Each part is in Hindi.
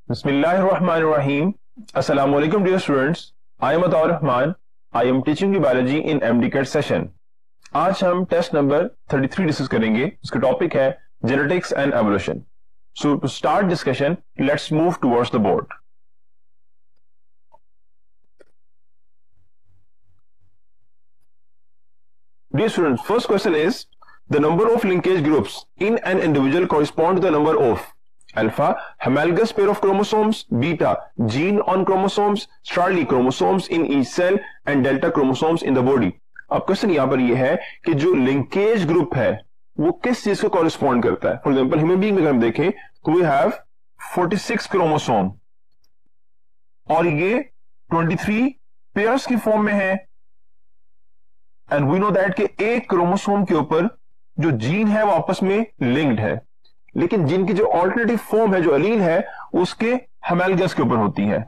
Bismillahirrahmanirrahim. Assalamu alaikum dear students. I am Ataur Rahman. I am teaching you biology in MDCAT session. आज हम टेस्ट नंबर 33 डिस्कस करेंगे. इसका टॉपिक है genetics and evolution. So to start discussion, let's move towards the board. Dear students, first question is the number of linkage groups in an individual correspond to the number of alpha homologous pair of chromosomes, beta gene on chromosomes, Charlie chromosomes in each cell and delta chromosomes in the body. अब क्वेश्चन यहां पर यह है कि जो लिंकेज ग्रुप है वो किस चीज को कॉरेस्पॉन्ड करता है. फॉर एग्जांपल ह्यूमन बीइंग में अगर हम देखें तो वी हैव 46 क्रोमोसोम और ये 23 पेयर्स की फॉर्म में है. एंड वी नो दैट कि एक क्रोमोसोम के ऊपर जो जीन है वो आपस में लिंक्ड है, लेकिन जिनकी जो ऑल्टरनेटिव फॉर्म है जो अलील है उसके होमोलॉगस के ऊपर होती है.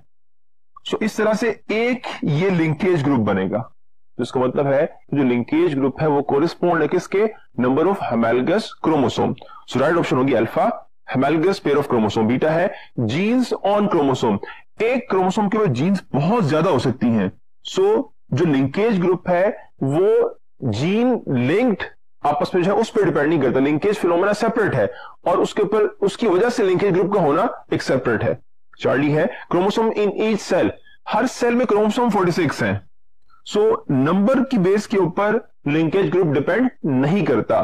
सो इस तरह से एक ये लिंकेज ग्रुप बनेगा. तो इसका मतलब है कि जो लिंकेज ग्रुप है वो कोरिस्पोंड है किसके? Number of homologous chromosome. So right option होगी alpha homologous pair of chromosome. Beta है जीन्स ऑन क्रोमोसोम. एक क्रोमोसोम के ऊपर जीन्स बहुत ज्यादा हो सकती हैं. सो जो लिंकेज ग्रुप है वो जीन लिंक्ड आपस में जो है उस पर डिपेंड नहीं करता. लिंकेज फिनोमेना सेपरेट है और उसके ऊपर उसकी वजह से लिंकेज ग्रुप का होना एक सेपरेट है. चार्ली है क्रोमोसोम इन ईच सेल. हर सेल में क्रोमोसोम 46 है. सो नंबर की बेस के ऊपर लिंकेज ग्रुप डिपेंड नहीं करता,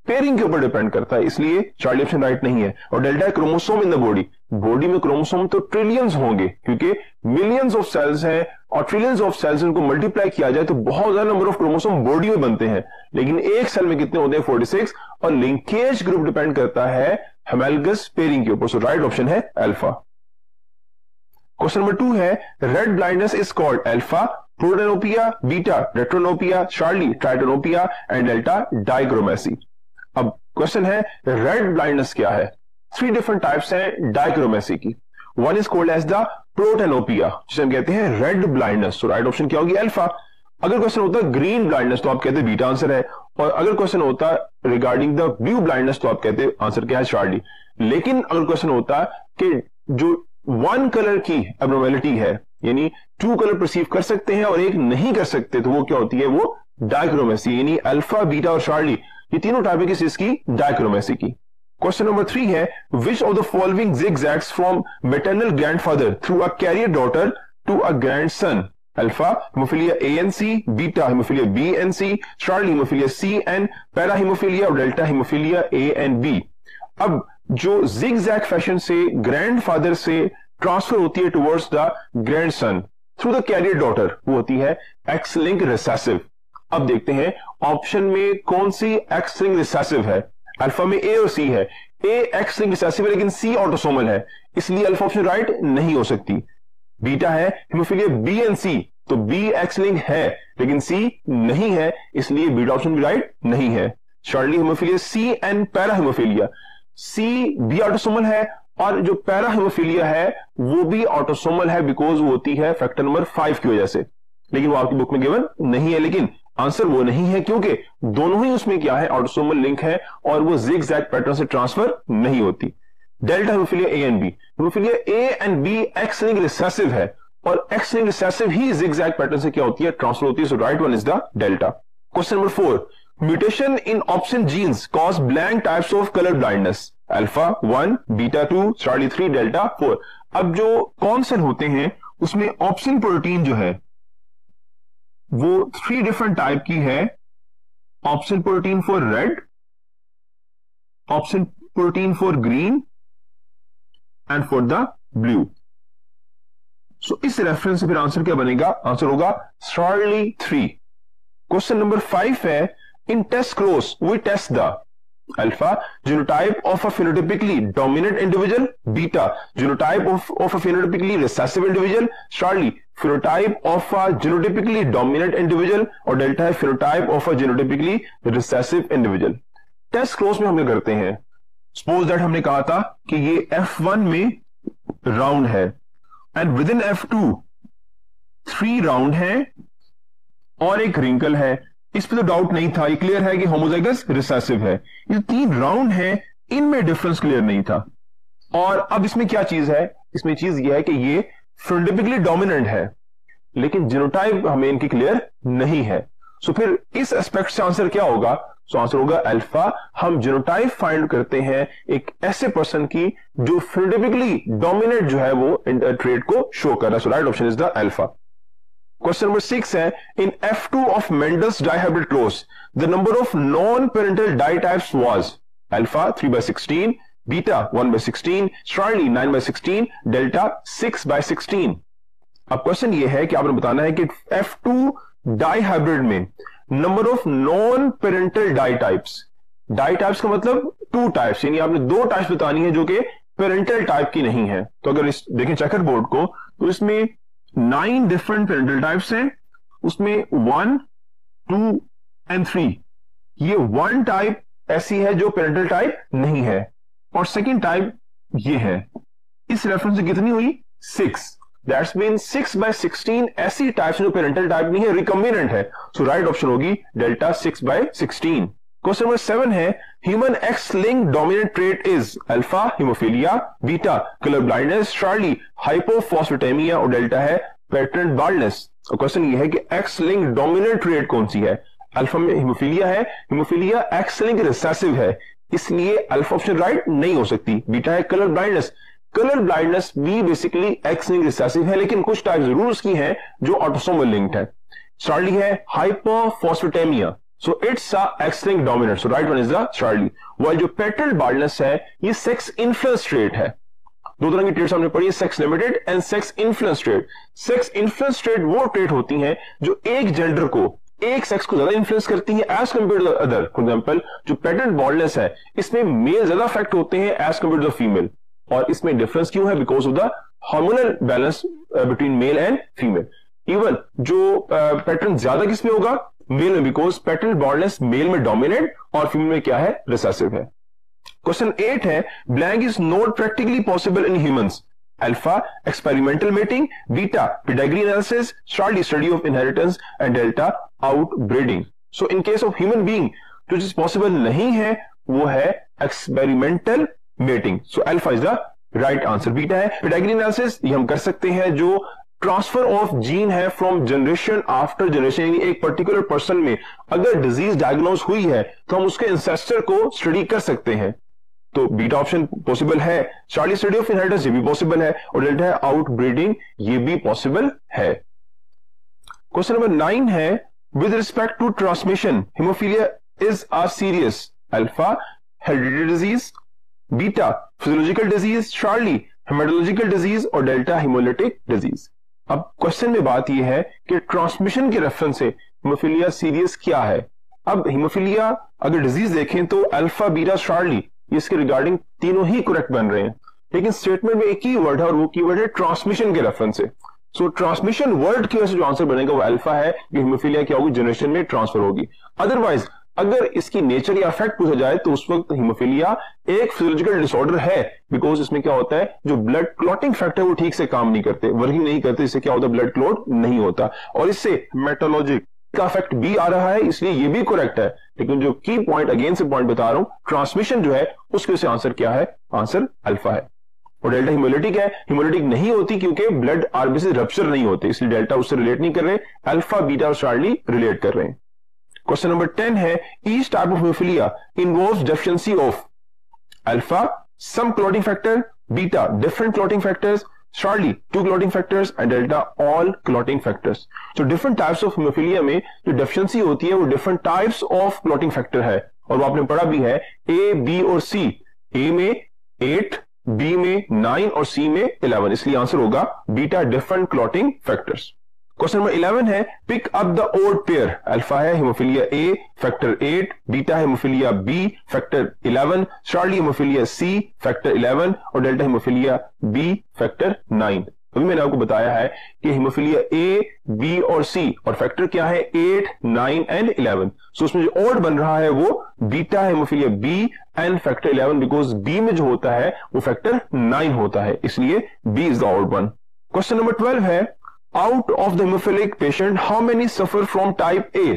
पेयरिंग के ऊपर डिपेंड करता है. इसलिए चार्ली ऑप्शन राइट नहीं है. और delta chromosome in the body. Body में क्रोमोसोम तो ट्रिलियंस होंगे क्योंकि मिलियंस ऑफ सेल्स हैं और ट्रिलियंस ऑफ सेल्स उनको मल्टीप्लाई किया जाए तो बहुत ज्यादा नंबर ऑफ क्रोमोसोम बॉडी में बनते हैं, लेकिन एक सेल में कितने होते हैं? 46. और लिंकेज ग्रुप डिपेंड करता है होमोलॉगस पेयरिंग के ऊपर. सो राइट ऑप्शन है अल्फा. क्वेश्चन नंबर 2 है red blindness is called alpha protanopia, beta retronopia, Charlie tritanopia and delta dichromacy. अब क्वेश्चन है रेड ब्लाइंडनेस क्या है? 3 डिफरेंट टाइप्स हैं डाइक्रोमेसी की. One is called as the protanopia जिसे हम कहते हैं रेड ब्लाइंडनेस. तो राइट ऑप्शन क्या होगी? अल्फा. अगर क्वेश्चन होता है ग्रीन ब्लाइंडनेस तो आप कहते हैं बीटा आंसर है. और अगर क्वेश्चन होता है रिगार्डिंग द ब्लू ब्लाइंडनेस तो आप कहते हैं आंसर क्या है? चार्ली. लेकिन अगर क्वेश्चन होता है कि जो वन कलर की एब्नॉर्मैलिटी है यानी 2 कलर परसीव कर सकते हैं और एक नहीं कर सकते तो वो क्या होती है? वो डाइक्रोमेसी. यानी अल्फा बीटा और चार्ली ये तीनों टाइप है किस चीज की? डाइक्रोमेसी की. क्वेश्चन नंबर 3 है which of the following zigzags from maternal grandfather through a carrier daughter to a grandson? Alpha haemophilia ANC, beta haemophilia BNC, Charlie haemophilia CN, para haemophilia और डेल्टा हिमोफिलिया ANB. अब जो zigzag फैशन से ग्रैंडफादर से ट्रांसफर होती है towards the grandson through the carrier daughter वो होती है एक्स लिंक रिसेसिव. अब देखते हैं ऑप्शन में कौन सी एक्स लिंक रिसेसिव है. अल्फा में ए और सी है. ए एक्स लिंक रिसेसिव है लेकिन सी ऑटोसोमल है, इसलिए अल्फा ऑप्शन राइट नहीं हो सकती. बीटा है हिमोफिलिया BNC तो बी एक्स लिंक है लेकिन सी नहीं है, इसलिए बीटा ऑप्शन भी राइट नहीं है. Charlie haemophilia CN para hemophilia. C भी ऑटोसोमल है और जो पैरा हिमोफिलिया है वो भी ऑटोसोमल है बिकॉज वो होती है फैक्टर नंबर 5 की वजह से, लेकिन वो आपकी बुक में गिवन नहीं है. लेकिन आंसर वो नहीं है क्योंकि दोनों ही उसमें क्या है? ऑटोसोमल लिंक है और वो zigzag पैटर्न से ट्रांसफर नहीं होती. Delta hemophilia A and B. Hemophilia A and B X link recessive है और एक्स लिंक रिसेसिव ही zigzag पैटर्न से क्या होती है? ट्रांसफर होती है. So right one is the delta. Question number 4 mutation in option genes cause blank types of colour blindness. Alpha 1, beta 2, Charlie 3, delta 4. अब जो कॉन्सन होते हैं उसमें ऑप्शन प्रोटीन जो है वो 3 डिफरेंट टाइप की है. Option protein for red, option protein for green and for the blue. So इस रेफरेंस से फिर आंसर क्या बनेगा? आंसर होगा चार्ली 3. क्वेश्चन नंबर 5 है in test cross we test the alpha genotype of a phenotypically dominant individual, beta genotype of a phenotypically recessive individual, Charlie phenotype of a genotypically dominant individual और डेल्टा है phenotype of a genotypically recessive individual. Test cross में हम क्या करते हैं? सपोज दैट हमने कहा था कि ये F1 में राउंड है and with in F2 3 round है और एक रिंकल है. इस पे तो डाउट नहीं था, ये क्लियर है कि होमोजाइगस रिसेसिव है. ये 3 राउंड है, इनमें डिफरेंस क्लियर नहीं था. और अब इसमें क्या चीज है? इसमें चीज यह है कि ये फेनोटाइपिकली डोमिनेंट है, लेकिन जीनोटाइप हमें इनकी क्लियर नहीं है। सो फिर इस एस्पेक्ट से आंसर क्या होगा? सो आंसर होगा अल्फा। हम जीनोटाइप फाइंड करते हैं एक ऐसे पर्सन की जो फेनोटाइपिकली डोमिनेंट जो है वो ट्रेट को शो कर रहा है। So right option is the alpha. Question number 6 है, in F2 of Mendel's dihybrid cross the number of non parental di types was alpha 3/16, beta 1/16, स्ट्राइली 9/16, डेल्टा 6/16। अब क्वेश्चन ये है कि आपने बताना है कि F2 डाइहाइब्रिड में number of non parental di types का मतलब 2 टाइप्स, यानी आपने 2 टाइप्स बतानी है जो कि पेरेंटल टाइप की नहीं है। तो अगर इस देखें चेकर बोर्ड को, तो इसमें 9 डिफरेंट पेरेंटल टाइप्स हैं, उसमें 1, 2 एंड 3। ये 1 टाइप ऐसी है जो पेरेंटल टाइप नहीं है, और सेकंड टाइप ये है। इस रेफरेंस से कितनी हुई? 6। दैट्स मीन 6/16 ऐसी टाइप्स जो पेरेंटल टाइप नहीं है, रिकम्बिनेंट है। सो राइट ऑप्शन होगी डेल्टा 6/16। क्वेश्चन नंबर 7 है, human X linked dominant trait is alpha haemophilia, beta colour blindness, Charlie hypophosphataemia, और डेल्टा है पैटर्न बाल्डनेस। और क्वेश्चन ये है कि एक्स लिंक्ड डोमिनेंट ट्रेट कौन सी है? अल्फा में हीमोफीलिया है, हीमोफीलिया एक्स लिंक्ड रिसेसिव है, इसलिए अल्फा ऑप्शन राइट नहीं हो सकती। बीटा है कलर ब्लाइंडनेस, कलर ब्लाइंडनेस भी बेसिकली एक्स लिंक्ड रिसेसिव है, लेकिन कुछ टाइप जरूर उसकी हैं जो ऑटोसोमल लिंक्ड है। चार्ली है hypophosphataemia, so it's a X linked dominant, so right one is the Charlie. While जो पैटर्नल बाल्डनेस है ये सेक्स इन्फ्लुएंस ट्रेट है। 2 तरह की ट्रेट्स हमने पढ़ी है, sex limited and sex influence trait. Sex influence trait वो ट्रेट होती हैं जो एक जेंडर को, एक सेक्स को ज्यादा इन्फ्लुएंस करती है as compare to other. For example जो पैटर्न बाल्डनेस है इसमें मेल ज्यादा अफेक्ट होते हैं as compare to the female, और इसमें डिफरेंस क्यों है? Because of the hormonal balance between male and female. Even जो पैटर्न ज्यादा किसमें होगा? मेल में, बिकॉज पैटर्न बाल्डनेस मेल में डोमिनेंट और फीमेल में क्या है? रिसेसिव है। क्वेश्चन 8 है, blank is not practically possible in humans alpha experimental mating, beta pedigree analysis, Charlie study of inheritance, and delta outbreeding. So in case of human being जो चीज पॉसिबल नहीं है वो है experimental mating. So alpha is the right answer. Beta है पेडिग्री एनालिसिस, ये हम कर सकते हैं जो ट्रांसफर ऑफ जीन है फ्रॉम जनरेशन आफ्टर जनरेशन, यानी एक पर्टिकुलर पर्सन में अगर डिजीज डायग्नोज हुई है तो हम उसके इंसेस्टर को स्टडी कर सकते हैं। तो बीटा ऑप्शन पॉसिबल है, चार्ली स्टडी ऑफ इनहेरिटेंस ये भी पॉसिबल है, और डेल्टा है आउटब्रीडिंग ये भी पॉसिबल है। क्वेश्चन नंबर 9 है, with respect to transmission haemophilia is a serious alpha hereditary disease, beta physiological disease, Charlie haematological disease, और डेल्टा हिमोलिटिक डिजीज। अब क्वेश्चन में बात यह है कि ट्रांसमिशन के रेफरेंस से हेमोफीलिया सीरियस क्या है। अब हेमोफीलिया अगर डिजीज देखें तो अल्फा, बीटा, चार्ली इसके रिगार्डिंग तीनों ही करेक्ट बन रहे हैं, लेकिन स्टेटमेंट में एक ही वर्ड है और वो कीवर्ड है ट्रांसमिशन के रेफरेंस से। सो ट्रांसमिशन वर्ड की वजह से जो आंसर बनेगा वो अल्फा है कि हेमोफीलिया क्या होगी? जनरेशन में ट्रांसफर होगी। अदरवाइज अगर इसकी नेचर या इफेक्ट पूछा जाए तो उस वक्त हेमोफीलिया एक फिजियोलॉजिकल डिसऑर्डर है, बिकॉज इसमें क्या होता है जो ब्लड क्लॉटिंग फैक्टर वो ठीक से काम नहीं करते, वर्किंग नहीं करते, इससे क्या होता है ब्लड क्लॉट नहीं होता, और इससे हेमेटोलॉजिक का इफेक्ट भी आ रहा है, इसलिए ये भी करेक्ट है। लेकिन जो की पॉइंट अगेन से पॉइंट बता रहा हूं, ट्रांसमिशन जो है उसके वजह से आंसर क्या है? आंसर अल्फा है। और डेल्टा हिमोलिटिक है, हिमोलिटिक नहीं होती क्योंकि ब्लड आरबीसी रप्चर नहीं होते, इसलिए डेल्टा उससे रिलेट नहीं कर रहे, अल्फा, बीटा और चार्ली रिलेट कर रहे हैं। क्वेश्चन नंबर 10 है, each type of haemophilia involves deficiency of alpha some clotting factor, beta different clotting factors, Charlie 2 clotting factors, and delta all clotting factors. तो डिफरेंट टाइप्स ऑफ हेमोफीलिया में जो डेफिशिएंसी होती है वो different types of clotting factor है, और वो आपने पढ़ा भी है ए, बी और सी। ए में 8, बी में 9 और सी में 11, इसलिए आंसर होगा beta different clotting factors. Question number 11 है, pick up the odd pair. Alpha है haemophilia A factor 8, beta haemophilia B factor 11, Charlie haemophilia C factor 11, और डेल्टा हेमोफीलिया बी फैक्टर 9। अभी मैंने आपको बताया है कि हेमोफीलिया ए, बी और सी, और फैक्टर क्या है? 8, 9 एंड 11। सो उसमें जो ओड बन रहा है वो beta haemophilia B and factor 11, because B में जो होता है वो फैक्टर 9 होता है, इसलिए B is the odd one. Question number 12 है, out of the hemophilic patient how many suffer from type A?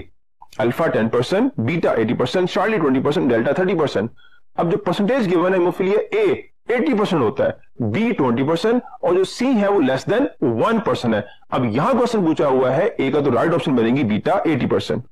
Alpha 10%, beta 80%, Charlie 20%, delta 30%. अब जो परसेंटेज गिवन है हेमोफीलिया ए 80% होता है, बी 20% और जो सी है वो लेस देन 1% है। अब यहां क्वेश्चन पूछा हुआ है ए का, तो राइट ऑप्शन बनेगी बीटा 80%।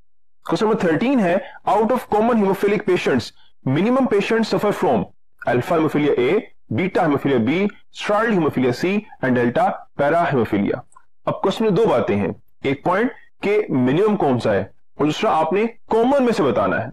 क्वेश्चन नंबर 13 है, out of common haemophilic patients minimum patient suffer from alpha haemophilia A, beta haemophilia B, starred haemophilia C and delta para haemophilia. अब क्वेश्चन में दो बातें हैं, एक पॉइंट के मिनिमम कौन सा है और दूसरा आपने कॉमन में से बताना है।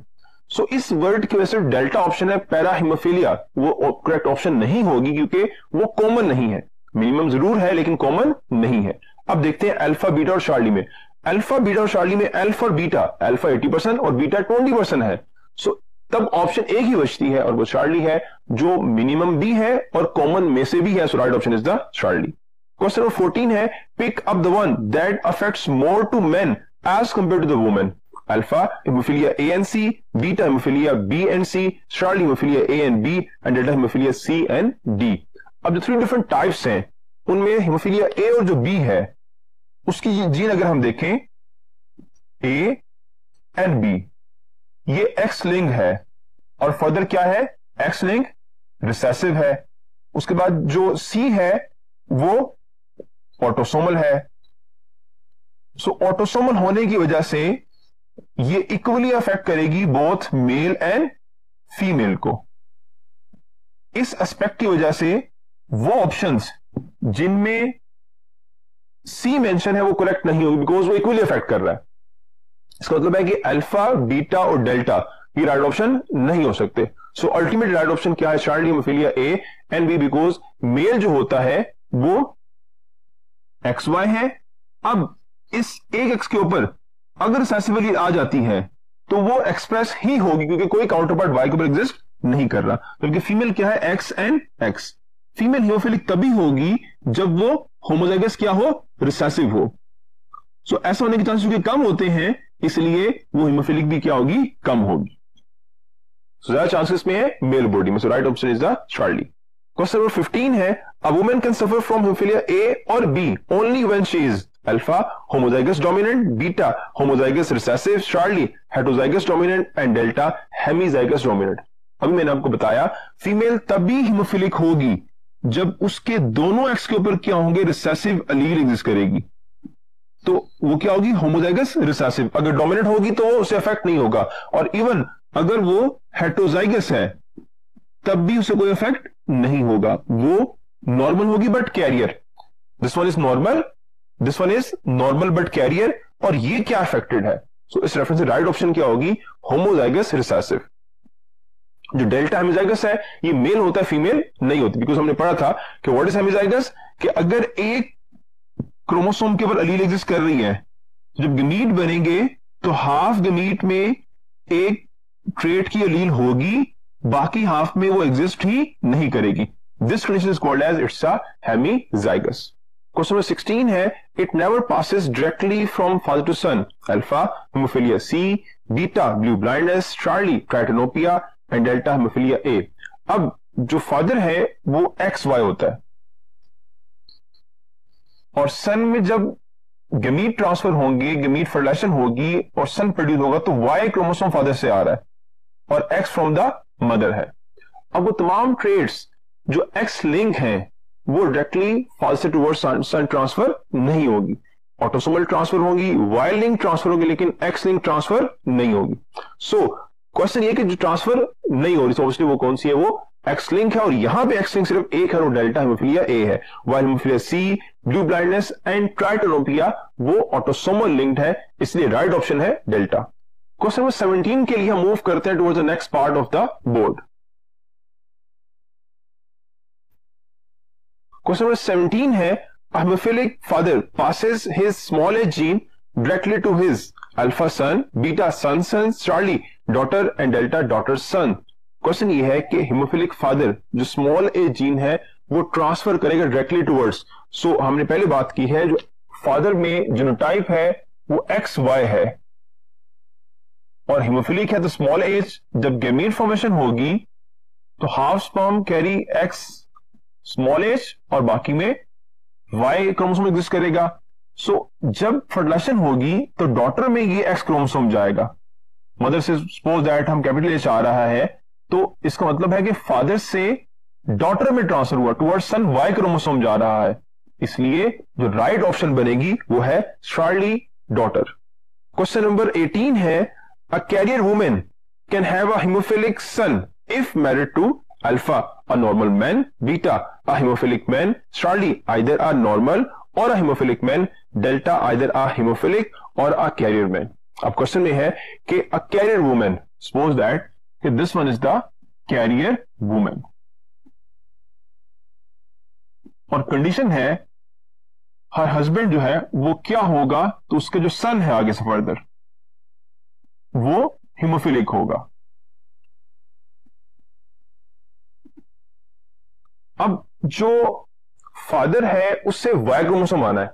सो इस वर्ड की वजह से डेल्टा ऑप्शन है, पैरा हीमोफिलिया वो करेक्ट ऑप्शन नहीं होगी क्योंकि वो कॉमन नहीं है। मिनिमम जरूर है लेकिन कॉमन नहीं है। अब देखते हैं अल्फा बीटा और शार्ली में। अल्फा बीटा और शार्ली में अल्फा और बीटा, अल्फा 80% और बीटा 20% है। सो तब ऑप्शन एक ही बचती है और वो शार्ली है जो मिनिमम भी है और कॉमन में से भी है। So right option is the Charlie. Question number 14 है, pick up the one that affects more to men as compare to the women. Alpha haemophilia A and C, beta haemophilia B and C, starred haemophilia A and B and delta haemophilia C and D. अब जो 3 डिफरेंट टाइप्स हैं उनमें हीमोफिलिया ए और जो बी है उसकी जीन अगर हम देखें ए एंड बी, ये एक्स लिंक है और फर्दर क्या है, एक्स लिंक रिसेसिव है। उसके बाद जो सी है वो ऑटोसोमल है। सो ऑटोसोमल होने की वजह से ये इक्वली अफेक्ट करेगी बोथ मेल एंड फीमेल को। इस एस्पेक्ट की वजह से वो ऑप्शंस जिनमें सी मेंशन है वो करेक्ट नहीं होगी बिकॉज वो इक्वली अफेक्ट कर रहा है। इसका मतलब है कि अल्फा बीटा और डेल्टा ये राइट ऑप्शन नहीं हो सकते। सो अल्टीमेट राइट ऑप्शन क्या है, child haemophilia A and B, because male जो होता है वो एक्स वाई है। अब इस एक एक्स के ऊपर अगर रिसेसिवली आ जाती है तो वो एक्सप्रेस ही होगी क्योंकि कोई काउंटर पार्ट वाई के ऊपर एग्जिस्ट नहीं कर रहा। बल्कि फीमेल क्या है, X and X. Female haemophilic तभी होगी जब वो होमोजाइगस क्या हो, रिसेसिव हो। सो ऐसा होने के चांसेस क्योंकि कम होते हैं इसलिए वो हीमोफिलिक भी क्या होगी, कम होगी। सो ज्यादा चांसेस में है मेल बॉडी में। So right option is the Charlie. Question number 15 है, a woman can suffer from haemophilia A or B only when she is alpha homozygous dominant, beta homozygous recessive, Charlie heterozygous dominant and delta hemizygous dominant. अभी मैंने आपको बताया फीमेल तभी हीमोफिलिक होगी जब उसके दोनों एक्स के ऊपर क्या होंगे, रिसेसिव अलील एग्जिस्ट करेगी। तो वो क्या होगी, होमोजाइगस रिसेसिव। अगर डोमिनेंट होगी तो उसे इफेक्ट नहीं होगा और इवन अगर वो हेटरोजाइगस है तब भी उसे कोई इफेक्ट नहीं होगा, वो नॉर्मल होगी but carrier. This one is normal, this one is normal but carrier और ये क्या अफेक्टेड है। सो इस रेफरेंस से राइट ऑप्शन क्या होगी, होमोजाइगस रिसेसिव। जो डेल्टा हेमिजाइगस है ये मेल होता है, फीमेल नहीं होती। बिकॉज हमने पढ़ा था कि व्हाट इज हेमिजाइगस, कि अगर एक क्रोमोसोम के ऊपर अलील एग्जिस्ट कर रही है तो जब गमीट बनेंगे तो हाफ गमीट में एक ट्रेट की अलील होगी, बाकी हाफ में वो एग्जिस्ट ही नहीं करेगी। This condition is called as it's a hemizygous. Question number 16 है, it never passes directly from father to son. Alpha haemophilia C, beta blue blindness, Charlie tritanopia and delta haemophilia A. अब जो फादर है वो एक्स वाई होता है और सन में जब गमीट ट्रांसफर होंगे, गमीट फर्टिलाइजेशन होगी और सन प्रोड्यूस होगा तो वाई क्रोमोसोम फादर से आ रहा है और एक्स फ्रॉम द मदर है। अब वो तमाम ट्रेड्स जो एक्स लिंक हैं वो डायरेक्टली फादर से टुवर्ड्स सन ट्रांसफर नहीं होगी। ऑटोसोमल ट्रांसफर होगी, वाई लिंक ट्रांसफर होगी लेकिन एक्स लिंक ट्रांसफर नहीं होगी। सो क्वेश्चन ये कि जो ट्रांसफर नहीं हो रही ऑब्वियसली वो कौन सी है, वो एक्स लिंक है और यहां पे एक्स लिंक सिर्फ एक है और डेल्टा हीमोफिलिया ए है। While haemophilia C, blue blindness and tritanopia वो ऑटोसोमल लिंक्ड है, इसलिए राइट ऑप्शन है डेल्टा। क्वेश्चन नंबर 17 के लिए हम मूव करते हैं towards the next part of the board. Question number 17 है, haemophilic father passes his small h gene directly to his alpha son, beta son, Charlie daughter and delta daughter son. Question ये है कि हेमोफिलिक फादर जो स्मॉल ए जीन है वो ट्रांसफर करेगा डायरेक्टली टुवर्ड्स। सो हमने पहले बात की है जो फादर में जीनोटाइप है वो एक्स वाई है और हेमोफिलिक है तो स्मॉल एज जब गैमीट फॉर्मेशन होगी तो half sperm carry X small H और बाकी में वाई क्रोमोसोम एग्जिस्ट करेगा। सो जब फर्टिलाइजेशन होगी तो डॉटर में ये एक्स क्रोमोसोम जाएगा। मदर से सपोज दैट हम कैपिटल एच आ रहा है तो इसका मतलब है कि फादर से डॉटर में ट्रांसफर हुआ, टुवर्ड्स सन वाई क्रोमोसोम जा रहा है, इसलिए जो राइट ऑप्शन बनेगी वो है चार्ली डॉटर। क्वेश्चन नंबर 18 है, a carrier women can have a haemophilic son if married to alpha a normal man, beta a haemophilic man, Charlie either a normal और a haemophilic man, delta either a haemophilic or a carrier man. अब क्वेश्चन में है कि a carrier women, suppose that this one is the carrier women, और कंडीशन है हर हस्बैंड जो है वो क्या होगा, तो उसके जो सन है आगे से फर्दर वो हीमोफिलिक होगा। अब जो फादर है उससे वाई क्रोमोसोम आना है,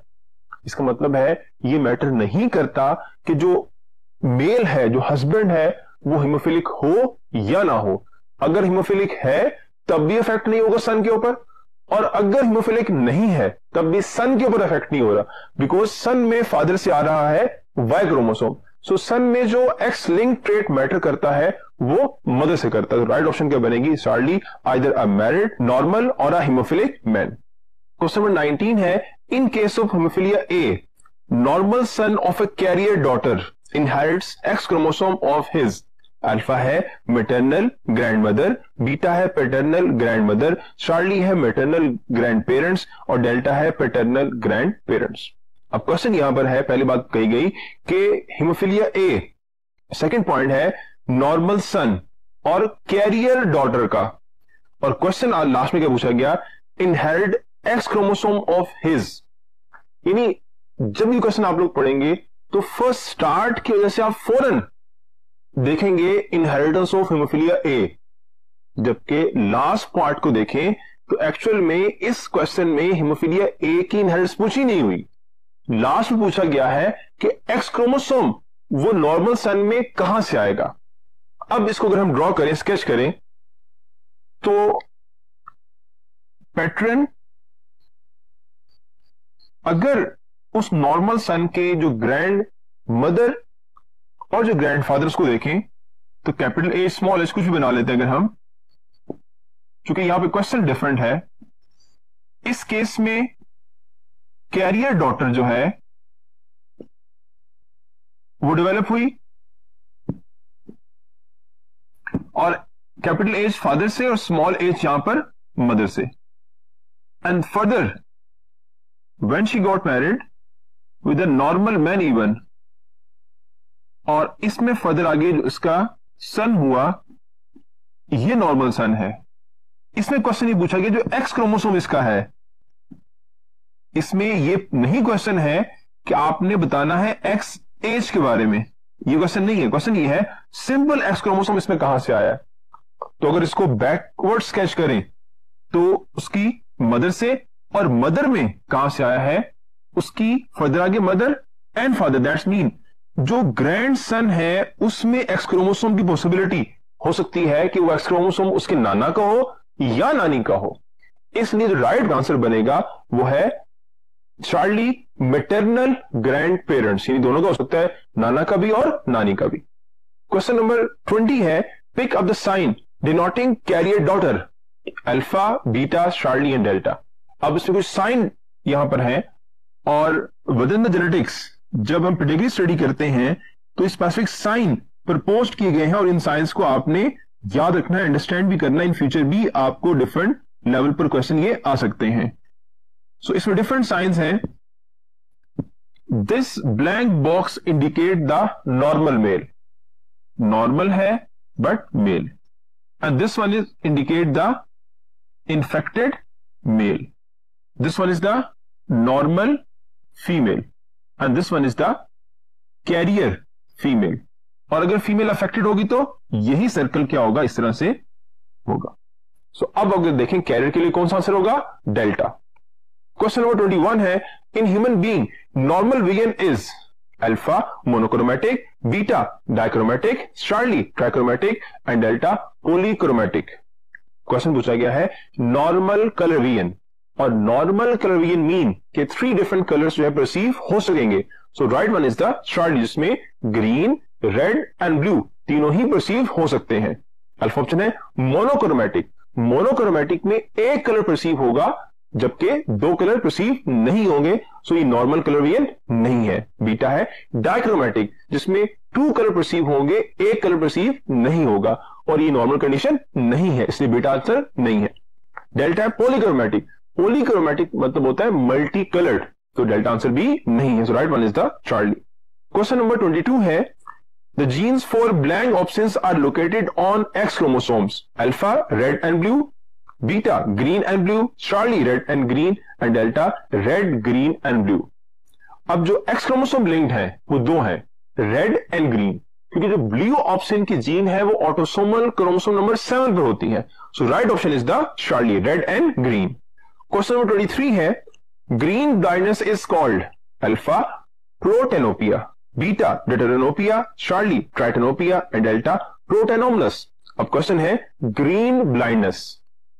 इसका मतलब है ये मैटर नहीं करता कि जो मेल है, जो हस्बैंड है, वो हीमोफिलिक हो या ना हो। अगर हीमोफिलिक है तब भी इफेक्ट नहीं होगा सन के ऊपर, और अगर हीमोफिलिक नहीं है तब भी सन के ऊपर इफेक्ट नहीं हो रहा, बिकॉज सन में फादर से आ रहा है वाई क्रोमोसोम। सो सन में जो एक्स लिंक ट्रेट मैटर करता है वो मदर से करता है। तो राइट ऑप्शन क्या बनेगी, Charlie either a married normal और a haemophilic man. Question number 19 है, in case of haemophilia A, normal son of a carrier daughter inherits X chromosome of his. Alpha है मैटरनल ग्रैंड मदर, बीटा है पैटर्नल ग्रैंड मदर, चार्ली है मैटरनल ग्रैंड पेरेंट्स और डेल्टा है पैटर्नल ग्रैंड पेरेंट्स। अब क्वेश्चन यहां पर है, पहली बात कही गई कि हीमोफिलिया ए, सेकंड पॉइंट है नॉर्मल सन और कैरियर डॉटर का, और क्वेश्चन लास्ट में क्या पूछा गया, inherit x chromosome of his. यानी जब ये क्वेश्चन आप लोग पढ़ेंगे तो फर्स्ट स्टार्ट की वजह से आप फौरन देखेंगे इनहेरिटेंस ऑफ हीमोफिलिया ए, जबकि लास्ट पार्ट को देखें तो एक्चुअल में इस क्वेश्चन में हीमोफिलिया ए की इनहेरिटेंस पूछी नहीं हुई। लास्ट में पूछा गया है कि एक्स क्रोमोसोम वो नॉर्मल सन में कहां से आएगा। अब इसको अगर हम ड्रॉ करें, स्केच करें, तो पैटर्न अगर उस नॉर्मल सन के जो ग्रैंड मदर और जो ग्रैंड फादर्स को देखें तो कैपिटल ए स्मॉल एच कुछ भी बना लेते हैं अगर हम, क्योंकि यहां पे क्वेश्चन डिफरेंट है। इस केस में कैरियर डॉटर जो है वो डेवलप हुई और कैपिटल एच फादर से और स्मॉल एच यहां पर मदर से, and further when she got married with a normal man even, और इसमें फर्दर आगे जो इसका सन हुआ ये नॉर्मल सन है। इसमें क्वेश्चन ये पूछा गया जो एक्स क्रोमोसोम इसका है, इसमें ये नहीं क्वेश्चन है कि आपने बताना है एक्स एज के बारे में, ये क्वेश्चन नहीं है। क्वेश्चन ये है सिंपल एक्स क्रोमोसोम इसमें कहां से आया है। तो अगर इसको बैकवर्ड स्केच करें तो उसकी मदर से, और मदर में कहां से आया है, उसकी फर्दर आगे mother and father, that's mean जो ग्रैंड सन है उसमें एक्स क्रोमोसोम की पॉसिबिलिटी हो सकती है कि वो एक्स क्रोमोसोम उसके नाना का हो या नानी का हो। इसलिए जो राइट आंसर बनेगा वो है चार्ली मैटरनल ग्रैंड पेरेंट्स, यानी दोनों का हो सकता है, नाना का भी और नानी का भी। क्वेश्चन नंबर 20 है, pick up the sign denoting carrier daughter, alpha beta Charlie and delta. अब इसमें कुछ साइन यहां पर है, और विद इन द जेनेटिक्स जब हम पेडिग्री स्टडी करते हैं तो स्पेसिफिक साइन प्रपोज किए गए हैं, और इन साइंस को आपने याद रखना है, अंडरस्टैंड भी करना है। इन फ्यूचर भी आपको डिफरेंट लेवल पर क्वेश्चन ये आ सकते हैं। सो इसमें डिफरेंट साइंस हैं। This blank box indicate the normal male, normal है but male, and this one is indicate the infected male, this one is the normal female, and this one is the carrier female. और अगर फीमेल अफेक्टेड होगी तो यही सर्कल क्या होगा, इस तरह से होगा। सो अब अगर देखें कैरियर के लिए कौन सा आंसर होगा, डेल्टा। क्वेश्चन नंबर 21 है, in human being normal vision is alpha monochromatic, beta dichromatic, Charlie trichromatic and delta polychromatic. Question पूछा गया है नॉर्मल कलर वीएन, और नॉर्मल कलर वीएन मीन के 3 डिफरेंट कलर्स जो है परसीव हो सकेंगे। So right one is the Charlie, जिसमें ग्रीन, रेड एंड ब्लू तीनों ही परसीव हो सकते हैं। अल्फा ऑप्शन है मोनोक्रोमैटिक, मोनोक्रोमेटिक में एक कलर परसीव होगा जबकि दो कलर परसीव नहीं होंगे, सो ये नॉर्मल कलर वेरिएंट नहीं है। बीटा है डाइक्रोमेटिक जिसमें टू कलर परसीव होंगे, एक कलर परसीव नहीं होगा, और ये नॉर्मल कंडीशन नहीं है, इसलिए बीटा आंसर नहीं है। डेल्टा है पॉलीक्रोमेटिक। पॉलीक्रोमेटिक मतलब होता है मल्टी कलर्ड, तो डेल्टा आंसर भी नहीं है, so right one is the Charlie. Question number 22 है The genes for blank options are located on X chromosomes. Alpha, red and blue. Beta, green and blue. Charlie, red and green. And delta, red, green and blue. अब जो X क्रोमोसोम लिंक्ड है वो दो है, रेड एंड ग्रीन, क्योंकि जो ब्लू ऑप्शन की जीन है वो ऑटोसोमल क्रोमोसोम नंबर 7 पर होती है। So right option is the Charlie, red and green. Question number 23 है green blindness is called alpha protanopia, beta deuteranopia, Charlie tritanopia and delta protanomalous. अब क्वेश्चन है green blindness,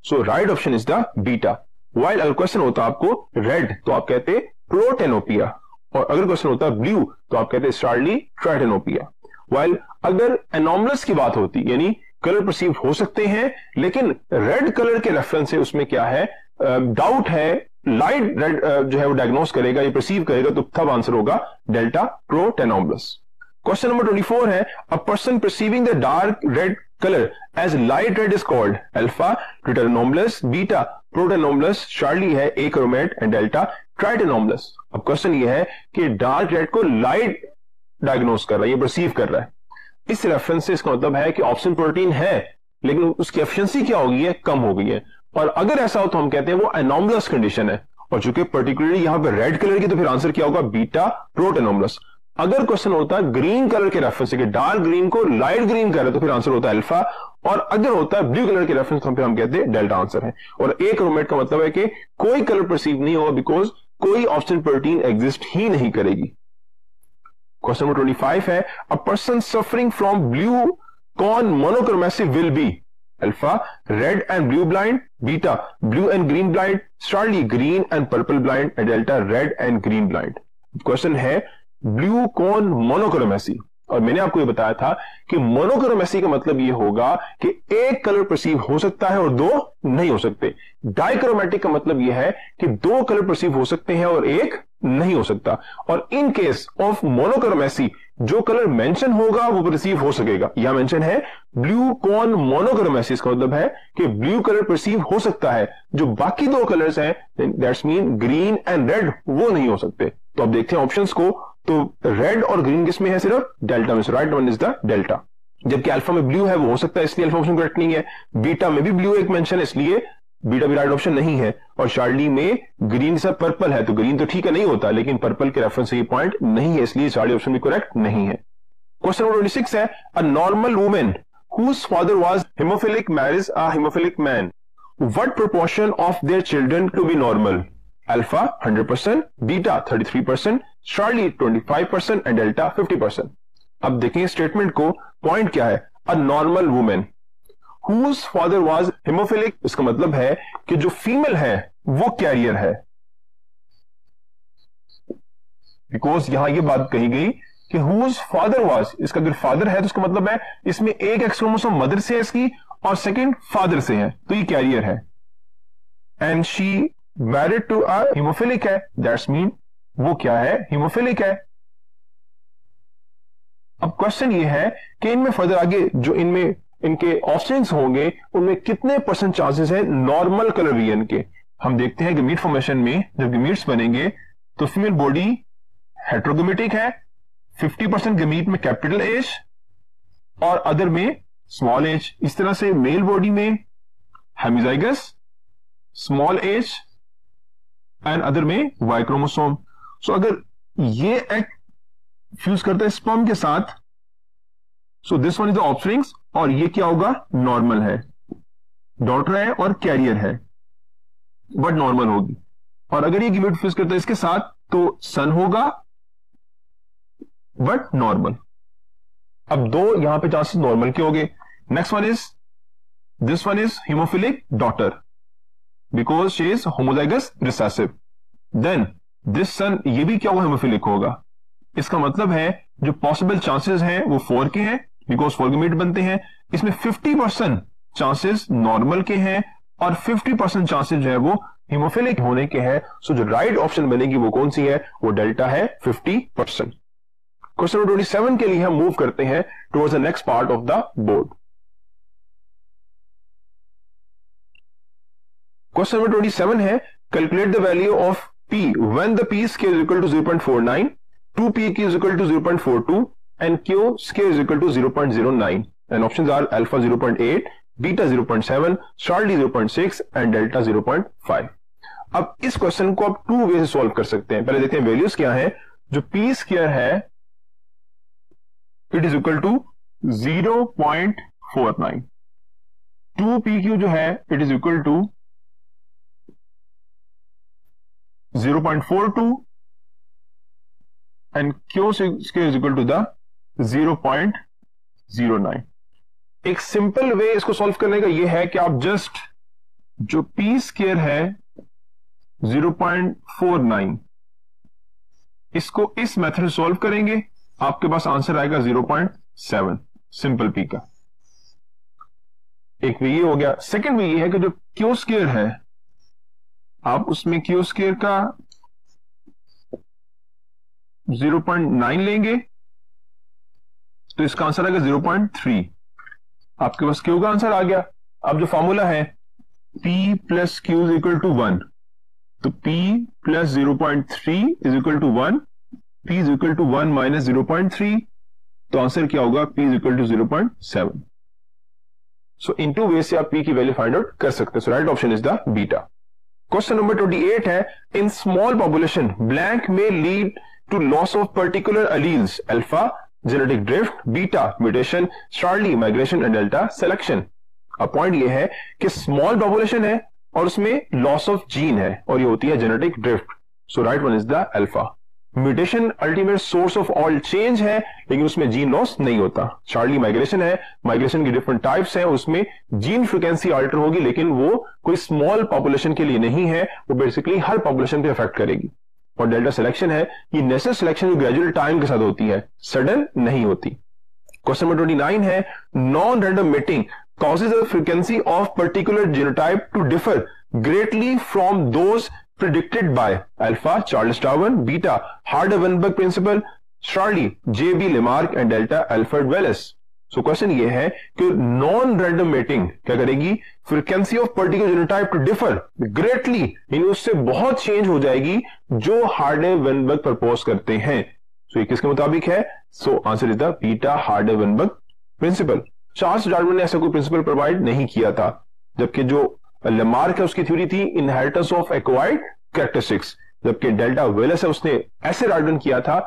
so right option is the beta. While अगर क्वेश्चन होता आपको रेड तो आप कहते प्रोटेनोपिया, और अगर क्वेश्चन होता ब्लू तो आप कहते चार्ली ट्राइटेनोपिया। वाइल अगर एनोमलस की बात होती यानी कलर परसीव हो सकते हैं लेकिन रेड कलर के रेफरेंस से उसमें क्या है, डाउट है, लाइट रेड जो है वो डायग्नोस करेगा, ये परसीव करेगा, तो तब आंसर होगा डेल्टा प्रोटेनोमलस। क्वेश्चन नंबर 24 है a person perceiving the dark red colour as light red is called alpha deuteranomalous, beta protanomalous, Charlie है एक्रोमेट एंड डेल्टा ट्राइटेनोमलस। अब क्वेश्चन ये है कि डार्क रेड को लाइट डायग्नोस कर रहा है, ये परसीव कर रहा है, इस रेफरेंस से इसका मतलब है कि ऑप्शन प्रोटीन है लेकिन उसकी एफिशिएंसी क्या हो गई है, कम हो गई है, और अगर ऐसा हो तो हम कहते हैं वो एनोमलस कंडीशन है, और चूंकि पर्टिकुलरली यहां पे रेड कलर की तो फिर आंसर क्या होगा, बीटा प्रोटेनोमलस। अगर क्वेश्चन होता है ग्रीन कलर के रेफरेंस से कि डार्क ग्रीन को लाइट ग्रीन कर रहे तो फिर आंसर होता है अल्फा, और अगर होता है ब्लू कलर के रेफरेंस तो फिर हम कहते हैं डेल्टा आंसर है। और एक रोमेट का मतलब है कि कोई कलर परसीव नहीं होगा बिकॉज कोई ऑप्शन प्रोटीन एग्जिस्ट ही नहीं करेगी। क्वेश्चन नंबर 25 है a person suffering from blue cone monochromacy will be alpha red and blue blind, beta blue and green blind, Charlie green and purple blind and delta red and green blind. Question है ब्लू कॉर्न मोनोक्रोमेसी, और मैंने आपको ये बताया था कि मोनोक्रोमेसी का मतलब ये होगा कि एक कलर परसीव हो सकता है और दो नहीं हो सकते। डाइक्रोमेटिक का मतलब यह है कि दो कलर परसीव हो सकते हैं और एक नहीं हो सकता, और इन केस ऑफ मोनोक्रोमेसी जो कलर मेंशन होगा वो परसीव हो सकेगा। यहां मेंशन है ब्लू कॉर्न मोनोक्रोमेसी, इसका मतलब है कि ब्लू कलर परसीव हो सकता है, जो बाकी दो कलर्स हैं that's mean green and red वो नहीं हो सकते। तो अब देखते हैं ऑप्शंस को, तो रेड और ग्रीन किस में है, सिर्फ डेल्टा में, right one is the delta. जबकि अल्फा में ब्लू है वो हो सकता है इसलिए अल्फा ऑप्शन करेक्ट नहीं है, बीटा में भी ब्लू एक मेंशन है इसलिए बीटा भी राइट ऑप्शन नहीं है, और चार्ली में ग्रीन सब पर्पल है तो ग्रीन तो ठीक है नहीं होता लेकिन पर्पल के रेफरेंस से ये पॉइंट नहीं है इसलिए चार्ली ऑप्शन भी करेक्ट नहीं है। क्वेश्चन नंबर 26 है a normal women whose father was hemophilic marries a hemophilic man, what proportion of their children to be normal? Alpha 100%, beta 33%, Charlie 25% and delta 50%। अब देखें स्टेटमेंट को, पॉइंट क्या है, a normal women whose father was hemophilic, इसका मतलब है कि जो फीमेल है वो कैरियर है, बिकॉज यहां ये बात कही गई कि whose father was, इसका अगर फादर है तो इसका मतलब है इसमें एक एक्स क्रोमोसोम मदर से है इसकी और सेकंड फादर से है तो ये कैरियर है, and she married to a haemophilic है, दैट्स मीन वो क्या है, हीमोफिलिक है। अब क्वेश्चन ये है कि इनमें फर्दर आगे जो इनमें इनके ऑप्शंस होंगे उनमें कितने परसेंट चांसेस है नॉर्मल कलर वेरिएंट के। हम देखते हैं गमीट फॉर्मेशन में जब गमीट्स बनेंगे तो फीमेल बॉडी हेट्रोगेमेटिक है, 50% गमीट में कैपिटल एज और अदर में स्मॉल एज। इस तरह से मेल बॉडी में हेमिजाइगस, स्मॉल एज एंड अदर में वाई क्रोमोसोम। सो अगर ये एग फ्यूज करता है स्पर्म के साथ, so this one is the offsprings, और ये क्या होगा, नॉर्मल है, डॉटर है और कैरियर है बट नॉर्मल होगी। और अगर ये गमीट फ्यूज करता है इसके साथ तो सन होगा बट नॉर्मल। अब दो यहां पे चांसेस नॉर्मल के हो गए। Next one is this one is haemophilic daughter because she is homozygous recessive. Then this son, ये भी क्या हुआ, हीमोफिलिक होगा। इसका मतलब है जो पॉसिबल चांसेस हैं वो 4 के हैं बिकॉज 4 गमीट बनते हैं। इसमें 50% चांसेस नॉर्मल के हैं और 50% चांसेस जो है वो हीमोफिलिक होने के हैं। सो जो राइट ऑप्शन बनेगी वो कौन सी है? वो डेल्टा है 50%। क्वेश्चन नंबर 27 के लिए हम मूव करते हैं towards the next part of the board. Question number 27 है calculate the value of p when the p square is equal to 0.49, 2p is equal to 0.42 and q square is equal to 0.09 and options are alpha 0.8, beta 0.7, charlie 0.6 and delta 0.5। अब इस क्वेश्चन को आप टू वे से सॉल्व कर सकते हैं। पहले देखते हैं वैल्यूज क्या है। जो p स्क्वायर है it is equal to 0.49, 2pq जो है it is equal to 0.42 and q square is equal to the 0.09। एक सिंपल वे इसको सॉल्व करने का यह है कि आप जस्ट जो p स्क्वायर है 0.49 इसको इस मेथड से सॉल्व करेंगे, आपके पास आंसर आएगा 0.7 सिंपल p का। एक वे ये हो गया। सेकंड वे ये है कि जो q स्क्वायर है आप उसमें q स्क्वायर का 0.9 लेंगे तो इसका आंसर आएगा 0.3। आपके पास q का आंसर आ गया। अब जो फॉर्मूला है p plus q is equal to 1, तो p plus 0.3 is equal to 1, p is equal to 1 minus 0.3, तो आंसर क्या होगा? p is equal to 0.7। So in two way से आप p की वैल्यू फाइंड आउट कर सकते हैं। So right option is the beta. Question number 28 है इन स्मॉल पॉपुलेशन ब्लैंक में lead to loss of particular alleles alpha genetic drift, beta mutation, Charlie migration and delta selection. अब पॉइंट ये है कि स्मॉल पॉपुलेशन है और उसमें लॉस ऑफ जीन है और ये होती है genetic drift. So right one is the alpha. Mutation ultimate source of all change है लेकिन उसमें जीन लॉस नहीं होता। चार्ली माइग्रेशन है, माइग्रेशन की डिफरेंट टाइप्स हैं, उसमें जीन फ्रीक्वेंसी अल्टर होगी लेकिन वो कोई स्मॉल पॉपुलेशन के लिए नहीं है, वो बेसिकली हर पॉपुलेशन पे अफेक्ट करेगी। और डेल्टा सिलेक्शन है, ये नेचुरल सिलेक्शन जो ग्रेजुअल टाइम के साथ होती है, सडन नहीं होती। क्वेश्चन नंबर 29 है non random mating causes the frequency of particular genotype to differ greatly from those predicted by alpha Charles Darwin, beta Harder-Weinberg principle, Charlie J.B. Lamarck and delta Alfred Wallace। So question ये है कि नॉन रैंडम मेटिंग क्या करेगी? Frequency of particular genotype to differ greatly, यानी उससे बहुत चेंज हो जाएगी जो हार्डे-वेनबर्ग प्रपोज करते हैं। सो ये किसके मुताबिक है? So answer is the beta Hardy Weinberg principle. Charles Darwin ने ऐसा कोई प्रिंसिपल प्रोवाइड नहीं किया था, जबकि जो लेमार्क है उसकी थ्योरी थी इनहेरिटेंस ऑफ एक्वायर्ड कैरेक्टरिस्टिक्स, जबकि डेल्टा वेलेस है उसने ऐसे डार्विन किया था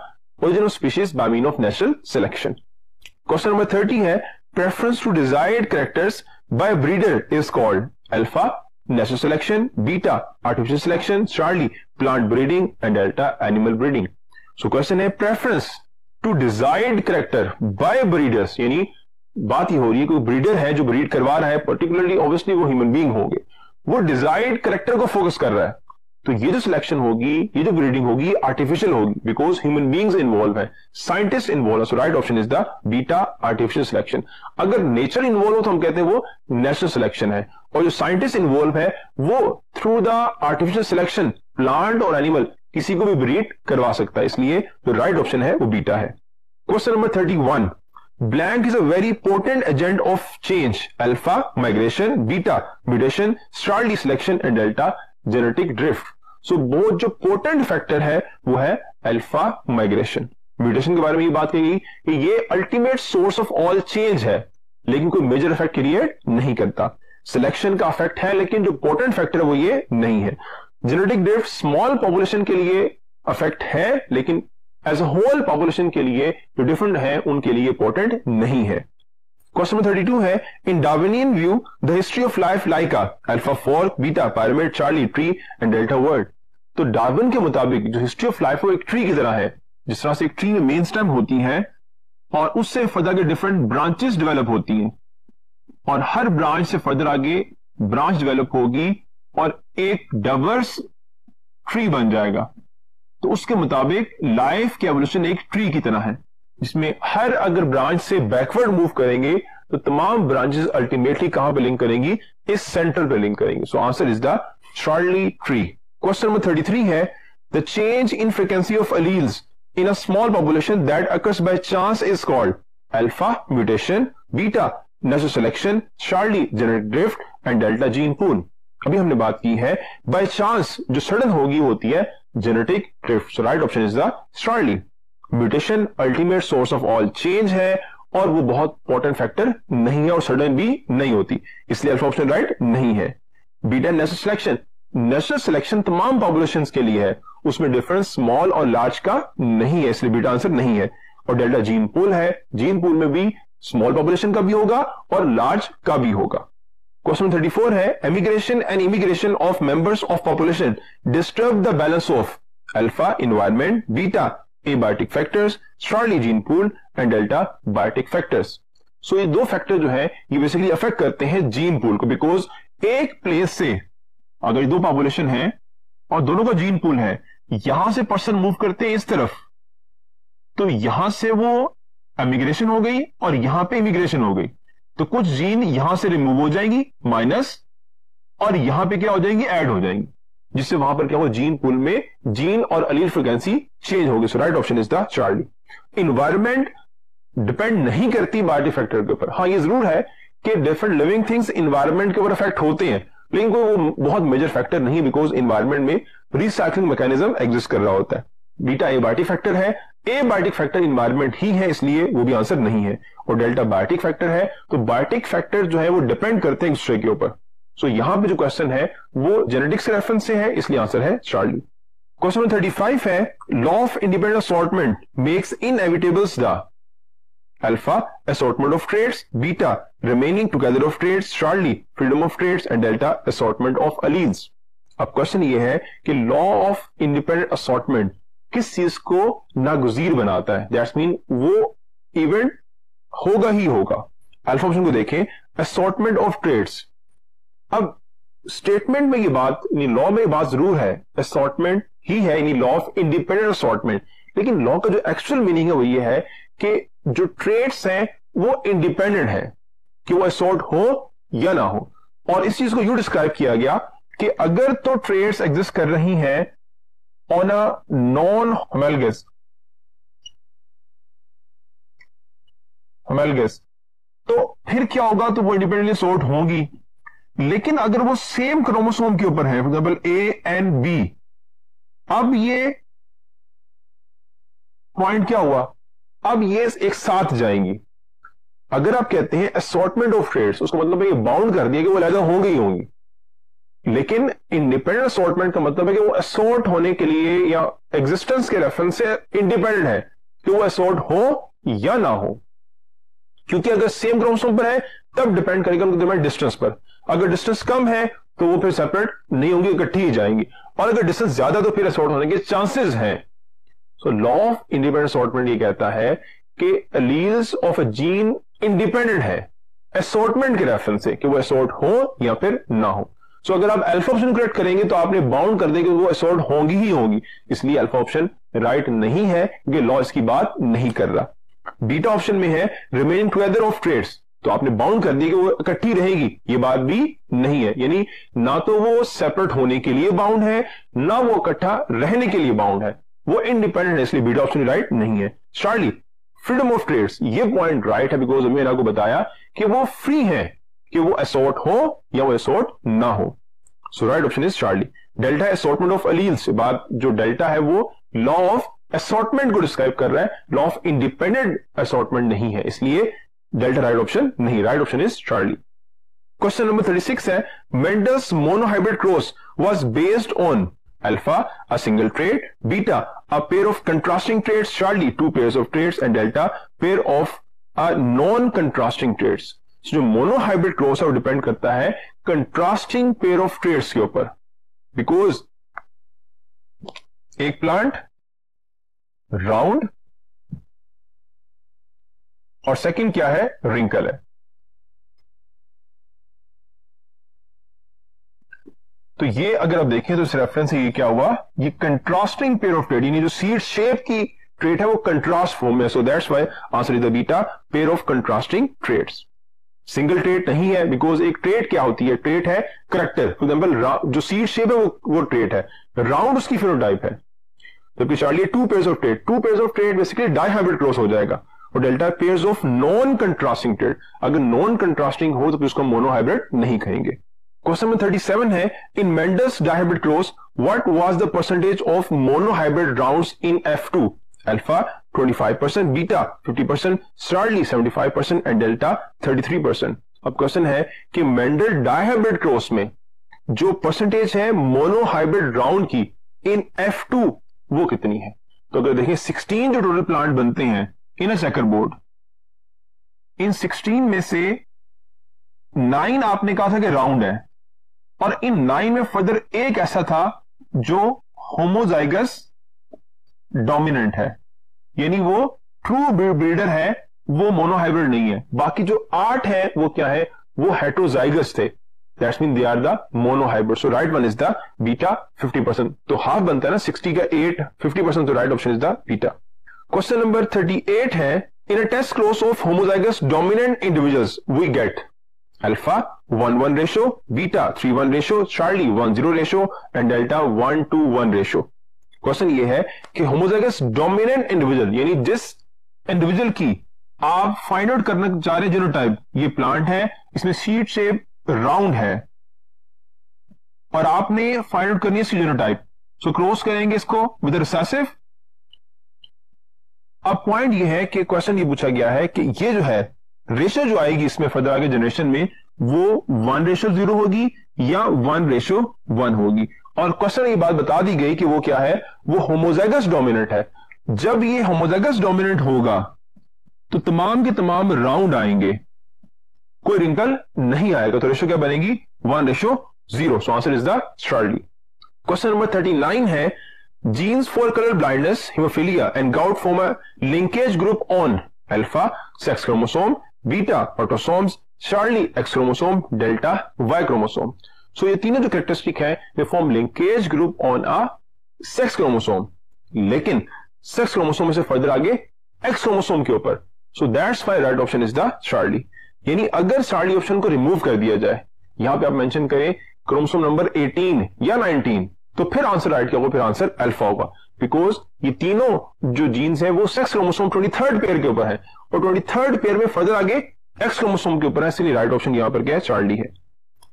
origin of species by mean of natural selection. Question number 30 है preference to desired characters by breeder is called alpha natural selection, beta artificial selection, Charlie plant breeding and delta animal breeding. So question है preference to desired character by breeders, यानी बात ही हो रही है कोई ब्रीडर है जो ब्रीड करवा रहा है, पर्टिकुलरली ऑब्वियसली वो ह्यूमन बीइंग होंगे, वो डिजायर्ड कैरेक्टर को फोकस कर रहा है, तो ये जो सिलेक्शन होगी, ये जो ब्रीडिंग होगी आर्टिफिशियल होगी बिकॉज ह्यूमन बीइंग्स इन्वॉल्व है, साइंटिस्ट इन्वॉल्व है। So right option is the beta artificial selection. अगर नेचर इन्वॉल्व हो तो हम कहते हैं वो नेचुरल सिलेक्शन है, और जो साइंटिस्ट इन्वॉल्व है वो through the artificial selection plant और एनिमल किसी को भी ब्रीड करवा सकता है, इसलिए जो राइट ऑप्शन है वो बीटा है। Question number 31 blank is a very potent agent of change alpha migration, beta mutation, Charlie selection and delta genetic drift। so बहुत जो potent factor है वो है alpha migration। म्यूटेशन के बारे में ये बात कही कि ये ultimate source of all change है लेकिन कोई मेजर इफेक्ट क्रिएट नहीं करता। सिलेक्शन का इफेक्ट है लेकिन जो पोटेंट फैक्टर है वो ये नहीं है। जेनेटिक ड्रिफ्ट स्मॉल पॉपुलेशन के लिए इफेक्ट है लेकिन एज अ होल पॉपुलेशन के लिए जो डिफरेंट है उनके लिए इंपॉर्टेंट नहीं है। क्वेश्चन नंबर 32 है in Darwinian view the history of life like alpha fork, beta pyramid, Charlie tree and delta world. तो डार्विन के मुताबिक जो हिस्ट्री ऑफ लाइफ वो एक ट्री की तरह है, जिस तरह से एक ट्री में मेन स्टेम होती है और उससे फर्दर आगे डिफरेंट ब्रांचेस डेवलप होती हैं और हर ब्रांच से फर्दर आगे ब्रांच डेवलप होगी और एक डाइवर्स ट्री बन जाएगा। तो उसके मुताबिक लाइफ की एवोल्यूशन एक ट्री की तरह है जिसमें हर अगर ब्रांच से बैकवर्ड मूव करेंगे तो तमाम ब्रांचेस अल्टीमेटली कहां पे लिंक करेंगी, इस सेंटर पे लिंक करेंगी। सो answer is the Charlie tree. Question number 33 है the change in frequency of alleles in a small population that occurs by chance is called alpha mutation, beta natural selection, Charlie genetic drift and delta gene pool। अभी हमने बात की है बाय चांस जो सडन होगी होती है genetic drift. So right option is the Charlie. Mutation ultimate source of all change है और वो बहुत इंपॉर्टेंट फैक्टर नहीं है और सडन भी नहीं होती, इसलिए अल्फा ऑप्शन राइट नहीं है। Beta natural selection, natural selection तमाम पॉपुलेशंस के लिए है, उसमें डिफरेंस स्मॉल और लार्ज का नहीं है, इसलिए बीटा आंसर नहीं है। और डेल्टा जीन पूल है, जीन पूल में भी स्मॉल पॉपुलेशन का भी होगा और लार्ज का भी होगा। क्वेश्चन 34 है emigration and immigration of members of population disturb the balance of alpha environment, beta abiotic factors, Charlie gene pool and delta biotic factors. So ये दो फैक्टर जो है ये बेसिकली अफेक्ट करते हैं जीन पूल को, बिकॉज एक प्लेस से अगर दो पॉपुलेशन है और दोनों का जीन पूल है, यहां से पर्सन मूव करते हैं इस तरफ, तो यहां से वो इमिग्रेशन हो गई और यहां पे इमिग्रेशन हो गई, तो कुछ जीन यहां से रिमूव हो जाएंगी माइनस और यहां पे क्या हो जाएंगी ऐड हो जाएंगी, जिससे वहां पर क्या हो जीन पूल में जीन और अलील फ्रीक्वेंसी चेंज होगी। So right option is the Charlie. Environment depend नहीं करती बायोटिक फैक्टर के ऊपर। हाँ ये जरूर है कि डिफरेंट लिविंग थिंग्स इन्वायरमेंट के ऊपर अफेक्ट होते हैं, लेकिन कोई वो बहुत मेजर फैक्टर नहीं, बिकॉज इन्वायरमेंट में रिसाइक्लिंग मैकेनिज्म एग्जिस्ट कर रहा होता है। बीटा एबायोटिक फैक्टर है, एबायोटिक फैक्टर इन्वायरमेंट ही है, इसलिए वो भी आंसर नहीं है। और डेल्टा बायोटिक फैक्टर है, तो बायोटिक फैक्टर जो है वो डिपेंड करते हैं एक दूसरे के ऊपर। सो यहां पे जो क्वेश्चन है वो जेनेटिक्स के रेफरेंस से है, इसलिए आंसर है चार्ली। क्वेश्चन नंबर 35 है law of independent assortment makes inevitables the alpha assortment of traits, beta remaining together of traits, Charlie freedom of traits and delta assortment of alleles। अब क्वेश्चन ये है कि लॉ ऑफ इंडिपेंडेंट असॉर्टमेंट किस चीज को नागुजीर बनाता है, दैट्स मीन वो इवेंट होगा ही होगा। अल्फा ऑप्शन को देखें, असॉर्टमेंट ऑफ ट्रेट्स। अब स्टेटमेंट में ये बात लॉ में ये बात जरूर है, असॉर्टमेंट ही है यानी लॉ ऑफ इंडिपेंडेंट असॉर्टमेंट, लेकिन लॉ का जो एक्चुअल मीनिंग है वो ये है कि जो ट्रेड्स हैं वो इंडिपेंडेंट है, कि वो असॉर्ट हो या ना हो। और इस चीज को यूं डिस्क्राइब किया गया कि अगर तो ट्रेड्स एग्जिस्ट कर रही हैं ऑन अ नॉन होमोलॉगस तो फिर क्या होगा, तो वो इंडिपेंडेंटली सॉर्ट होंगी। लेकिन अगर वो सेम क्रोमोसोम के ऊपर है, for example A and B, अब ये पॉइंट क्या हुआ, अब ये एक साथ जाएंगी। अगर आप कहते हैं असॉर्टमेंट ऑफ ट्रेड्स, उसका मतलब है ये बाउंड कर दिया कि वो लगा होंगी ही होंगी। लेकिन इंडिपेंडेंट असॉर्टमेंट का मतलब है कि वो असॉर्ट होने के लिए या एग्जिस्टेंस के रेफरेंस से इंडिपेंडेंट है कि वो असॉर्ट हो या ना हो, क्योंकि अगर सेम क्रोमोसोम पर है तब डिपेंड करेगा उनके दरमियान डिस्टेंस पर। अगर डिस्टेंस कम है तो वो फिर सेपरेट नहीं होंगी, इकट्ठी ही जाएंगी, और अगर डिस्टेंस ज्यादा तो फिर असॉर्ट होने के चांसेस हैं। So law of independent assortment ये कहता है कि alleles of a gene independent है असॉर्टमेंट के रेफरेंस से, कि वो असॉर्ट हो या फिर ना हो। सो अगर आप अल्फा ऑप्शन करेक्ट करेंगे तो आपने बाउंड कर देंगे कि वो असॉर्ट होंगी ही होंगी, इसलिए अल्फा ऑप्शन राइट नहीं है, क्योंकि लॉ इसकी बात नहीं कर रहा। बीटा ऑप्शन में है रिमेनिंग टुगेदर ऑफ ट्रेड्स, तो आपने बाउंड कर दिया कि वो इकट्ठी रहेगी, ये बात भी नहीं है, यानी ना तो वो सेपरेट होने के लिए बाउंड है ना वो इकट्ठा रहने के लिए बाउंड है, वो इंडिपेंडेंट है, इसलिए बीटा ऑप्शन राइट नहीं है। चार्ली फ्रीडम ऑफ ट्रेड्स, ये पॉइंट राइट है, बिकॉज मैंने आपको बताया कि वो फ्री है कि वो असॉर्ट हो या वो असॉर्ट ना हो। So right option is Charlie. Delta assortment of alleles, बात जो डेल्टा है वो लॉ ऑफ असॉर्टमेंट को डिस्क्राइब कर रहा है, लॉ ऑफ इंडिपेंडेंट असॉर्टमेंट नहीं है, इसलिए डेल्टा राइट ऑप्शन नहीं, right option is Charlie. Question number 36 है Mendel's monohybrid cross was based on alpha a single trait, beta a pair of contrasting traits, Charlie two pairs of traits and delta pair of non contrasting traits। जो मोनोहाइब्रिड क्रॉस है वो डिपेंड करता है कंट्रास्टिंग पेयर ऑफ ट्रेट्स के ऊपर, बिकॉज एक प्लांट राउंड और सेकंड क्या है, रिंकल है। तो ये अगर आप देखें तो इस रेफरेंस से ये क्या हुआ, ये कंट्रास्टिंग पेयर ऑफ ट्रेट, यानी जो सीड शेप की ट्रेट है वो कंट्रास्ट फॉर्म में, सो that's why answer is the beta pair of contrasting traits. Single trait नहीं है, बिकॉज एक ट्रेट क्या होती है, ट्रेट है करेक्टर। फॉर एग्जाम्पल जो सीड शेप है वो ट्रेट है, राउंड उसकी फिनोटाइप है। जबकि Charlie two pairs of trait basically dihybrid cross हो जाएगा, और delta pairs of non contrasting trait, अगर नॉन कंट्रास्टिंग हो तो फिर उसको मोनोहाइब्रिड नहीं कहेंगे। क्वेश्चन नंबर 37 है, in Mendel's dihybrid cross what was the percentage of monohybrid rounds in F2? Alpha 25%, beta 50%, Charlie 75% and delta 33%। अब क्वेश्चन है कि मेंडल डाइहाइब्रिड क्रॉस में जो परसेंटेज है मोनोहाइब्रिड राउंड की इन F2 वो कितनी है? तो अगर देखिए 16 जो टोटल प्लांट बनते हैं इन अ चेकर बोर्ड, इन 16 में से 9 आपने कहा था कि राउंड है, और इन 9 में फर्दर एक ऐसा था जो होमोजाइगस डोमिनेंट है, यानी वो ट्रू ब्रीडर है, वो मोनोहाइब्रिड नहीं है। बाकी जो 8 है वो क्या है, वो हेटेरोजाइगस थे, that's mean they are the monohybrid. So right one is the beta 50%। तो हाफ बनता है ना 60 का 8, 50%, तो right option is the beta. Question number 38 है, in a test cross of homozygous dominant individuals we get alpha 1:1 ratio, beta 3:1 ratio, Charlie 1:0 ratio and delta 1:1 ratio. Question ये है कि होमोजाइगस डोमिनेंट इंडिविजुअल, यानी जिस इंडिविजुअल की आप फाइंड आउट करना चाह रहे हैं जीनोटाइप, ये प्लांट है, इसमें सीड शेप राउंड है और आपने फाइंड आउट करनी है जीनोटाइप, सो क्रॉस करेंगे इसको विद रिसेसिव। अब पॉइंट ये है कि क्वेश्चन ये पूछा गया है कि ये जो है रेशो जो आएगी इसमें फर्दर आगे जनरेशन में, वो 1:0 होगी या 1:1 होगी। और क्वेश्चन ये बात बता दी गई कि वो क्या है, वो होमोजाइगस डोमिनेंट है। जब ये होमोजाइगस डोमिनेंट होगा तो तमाम के तमाम राउंड आएंगे, कोई रिंकल नहीं आएगा, तो रेशो क्या बनेगी 1:0। So answer is the Charlie. Question number 39 है, genes for colour blindness, haemophilia and gout form a linkage group on alpha sex chromosome, beta autosomes, Charlie X chromosome, delta Y chromosome. So ये तीनों जो कैरेक्टरिस्टिक है they form linkage group on a sex chromosome, लेकिन सेक्स क्रोमोसोम में से फर्दर आगे एक्स क्रोमोसोम के ऊपर। So that's why right option is the Charlie. यानी अगर चार्ली ऑप्शन को रिमूव कर दिया जाए, यहां पे आप मेंशन करें क्रोमोसोम नंबर 18 या 19, तो फिर आंसर राइट क्या होगा, फिर आंसर अल्फा होगा, बिकॉज ये तीनों जो जीन्स हैं वो सेक्स क्रोमोसोम 23rd पेयर के ऊपर है, और 23rd पेयर में फर्दर आगे एक्स क्रोमोसोम के ऊपर है, इसलिए राइट ऑप्शन यहां पर क्या है, चार्ली है।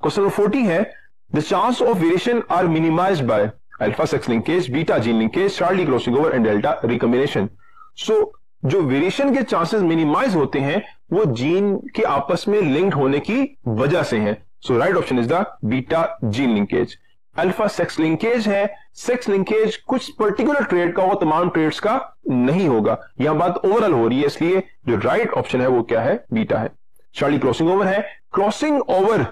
क्वेश्चन नंबर 40 है, the chance of variation are minimised by alpha sex linkage, beta gene linkage, Charlie crossing over and delta recombination. So जो वेरिएशन के चांसेस मिनिमाइज होते हैं वो जीन के आपस में लिंक्ड होने की वजह से हैं। So right option is the beta gene linkage. Alpha sex linkage है, सेक्स लिंकेज कुछ पर्टिकुलर ट्रेड का, वो तमाम ट्रेड्स का नहीं होगा, यहां बात ओवरऑल हो रही है, इसलिए जो राइट ऑप्शन है वो क्या है, बीटा है। चार्ली क्रॉसिंग ओवर है, क्रॉसिंग ओवर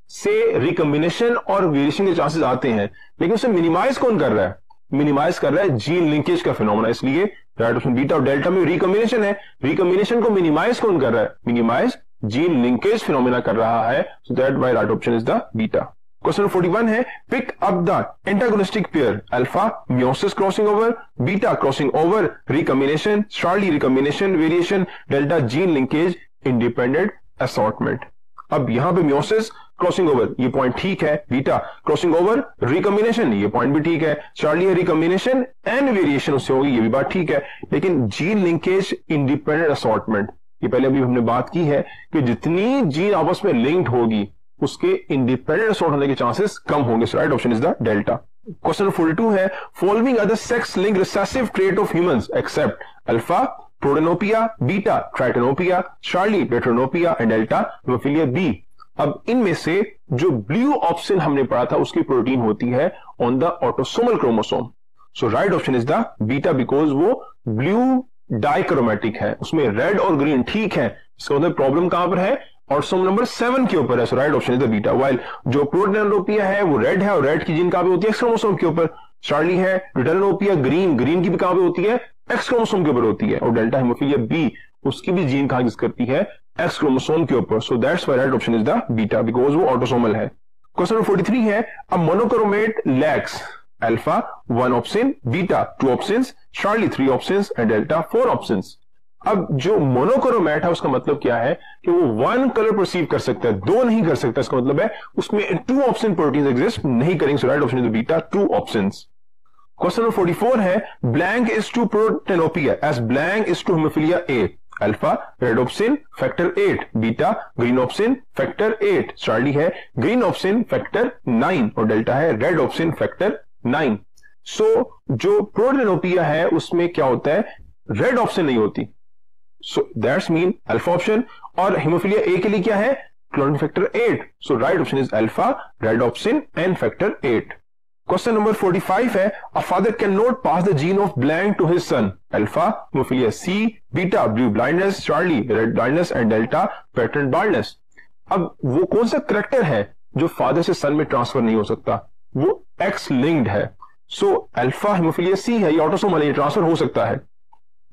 से रिकॉम्बिनेशन और वेरिएशन के चांसेस आते हैं, लेकिन उसे मिनिमाइज कौन कर रहा है, मिनिमाइज कर रहा है जीन लिंकेज का फिनोमेना, इसलिए राइट ऑप्शन बीटा। और डेल्टा में रिकॉम्बिनेशन है, रिकॉम्बिनेशन को मिनिमाइज कौन कर रहा है, मिनिमाइज जीन लिंकेज फिनोमेना कर रहा है, so that why right option is the beta. Question 41 है, pick up the antagonistic pair alpha meiosis crossing over, beta crossing over, recombination, Charlie recombination variation, delta gene linkage independent assortment. अब यहां पे मियोसिस क्रॉसिंग ओवर ये पॉइंट ठीक है, बीटा क्रॉसिंग ओवर रिकॉम्बिनेशन ये पॉइंट भी ठीक है, चार्ली रिकॉम्बिनेशन एंड वेरिएशन उससे होगी ये भी बात ठीक है, लेकिन जीन लिंकेज इंडिपेंडेंट असॉर्टमेंट, ये पहले अभी हमने बात की है कि जितनी जीन आपस में लिंक्ड होगी उसके इंडिपेंडेंट असॉर्ट होने के चांसेस कम होंगे। So right option is the delta. Question 42 है, following other sex link recessive trait of humans except alpha protanopia, beta tritanopia, Charlie deuteranopia and delta haemophilia B. अब इनमें से जो ब्लू ऑप्शन हमने पढ़ा था उसकी प्रोटीन होती है on the autosomal chromosome. So right option is the beta, because वो ब्लू डाइक्रोमेटिक है, उसमें रेड और ग्रीन ठीक है, इसका मतलब प्रॉब्लम कहां पर है, ऑटोसोम नंबर 7 के ऊपर है। So right option is the beta. While जो प्रोडेनोपिया है वो रेड है और रेड की जीन कहां पे होती है, एक्स क्रोमोसोम के ऊपर। चार्ली है डिटेनोपिया ग्रीन, ग्रीन की भी कहां पे होती है, एक्स क्रोमोसोम के ऊपर होती है। और डेल्टा हीमोफीलिया बी उसकी भी जीन कहां किस करती है, एक्स क्रोमोसोम के ऊपर। So that's why right option is the beta, because वो ऑटोसोमल है। क्वेश्चन 43 है, a monochromat lacks alpha 1 opsin, beta 2 opsins, Charlie 3 opsins and delta 4 opsins. अब जो मोनोक्रोमैट है उसका मतलब क्या है कि वो वन कलर परसीव कर सकता है, दो नहीं कर सकता। इसका मतलब है उसमें टू ऑप्शन प्रोटीन एग्जिस्ट नहीं करेंगे। So right option is beta, two opsins. Question number 44 है blank is to protanopia as blank is to haemophilia A. Alpha red opsin factor 8, beta green opsin factor 8, Charlie है ग्रीन ऑप्शन फैक्टर 9 और डेल्टा है रेड ऑप्शन फैक्टर 9। सो जो प्रोटेनोपिया है उसमें क्या होता है, रेड ऑप्शन नहीं होती। So that's mean alpha option. और हेमोफिलिया ए के लिए क्या है, chlorine factor 8। So right option is alpha red option and factor 8। Question number 45 है a father can not pass the gene of blank to his son. Alpha haemophilia C, beta blue blindness, Charlie red blindness and delta pattern blindness. अब वो कौन सा करैक्टर है जो फादर से सन में ट्रांसफर नहीं हो सकता, वो एक्स लिंक्ड है। सो अल्फा हेमोफिलिया सी है, ये ऑटोसोमल है, ये ट्रांसफर हो सकता है।